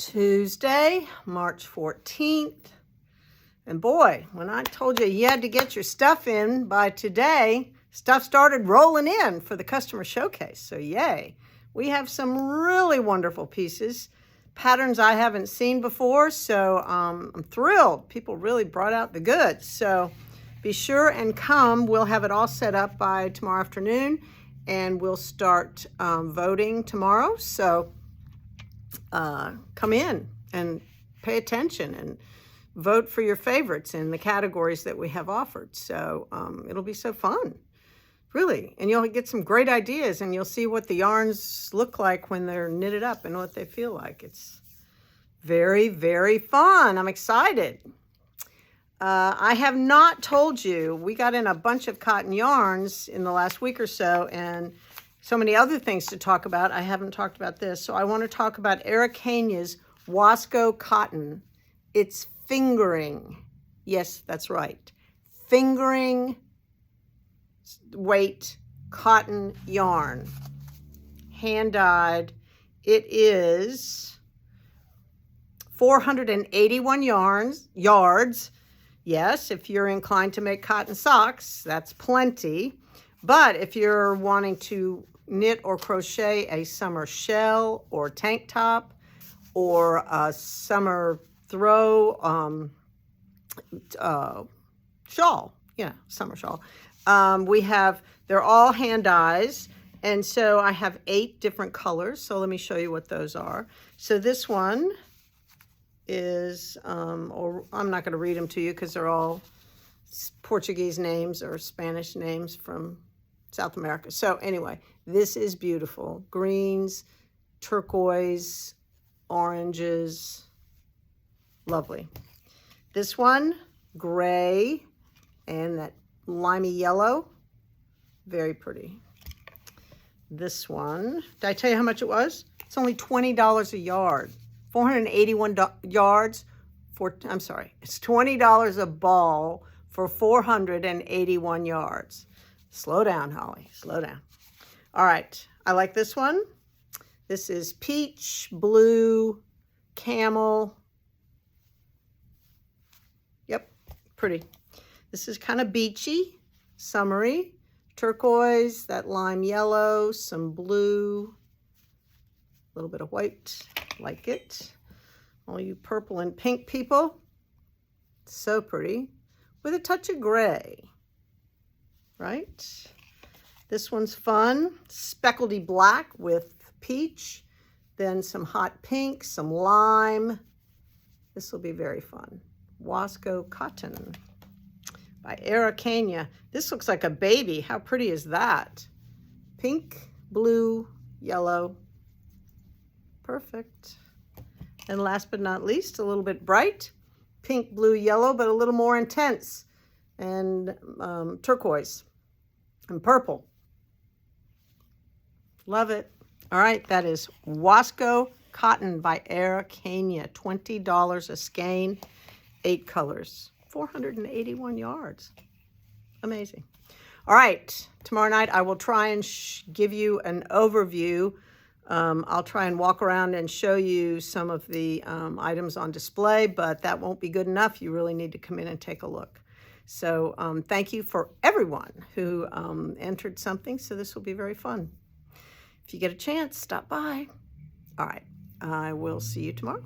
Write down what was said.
Tuesday, March 14th. And boy, when I told you had to get your stuff in by today, stuff started rolling in for the customer showcase. So yay. We have some really wonderful pieces, patterns I haven't seen before. So I'm thrilled. People really brought out the goods. So be sure and come. We'll have it all set up by tomorrow afternoon, and we'll start voting tomorrow. So come in and pay attention and vote for your favorites in the categories that we have offered. So it'll be so fun, really. And you'll get some great ideas, and you'll see what the yarns look like when they're knitted up and what they feel like. It's very, very fun. I'm excited. I have not told you, we got in a bunch of cotton yarns in the last week or so, and so many other things to talk about. I haven't talked about this. So I want to talk about Araucania Huasco Coton. It's fingering. Yes, that's right. Fingering weight cotton yarn. Hand-dyed. It is 481 yards. Yes, if you're inclined to make cotton socks, that's plenty. But if you're wanting to knit or crochet a summer shell or tank top or a summer throw shawl, summer shawl, they're all hand dyes. And so I have 8 different colors. So let me show you what those are. So this one is, or I'm not going to read them to you because they're all Portuguese names or Spanish names from South America. So anyway, this is beautiful. Greens, turquoise, oranges, lovely. This one, gray and that limey yellow, very pretty. This one, did I tell you how much it was? It's only $20 a yard. 481 yards for, it's $20 a ball for 481 yards. Slow down, Holly, slow down. All right, I like this one. This is peach, blue, camel. Yep, pretty. This is kind of beachy, summery. Turquoise, that lime yellow, some blue, a little bit of white. Like it. All you purple and pink people. So pretty. With a touch of gray. Right? This one's fun. Speckledy black with peach. Then some hot pink, some lime. This will be very fun. Huasco Coton by Araucania. This looks like a baby. How pretty is that? Pink, blue, yellow. Perfect. And last but not least, a little bit bright. Pink, blue, yellow, but a little more intense. And turquoise and purple. Love it. All right, that is Huasco Coton by Araucania. $20 a skein, 8 colors, 481 yards. Amazing. All right, tomorrow night I will try and give you an overview. I'll try and walk around and show you some of the items on display, but that won't be good enough. You really need to come in and take a look. So thank you for everyone who entered something. So this will be very fun. If you get a chance, stop by. All right, I will see you tomorrow.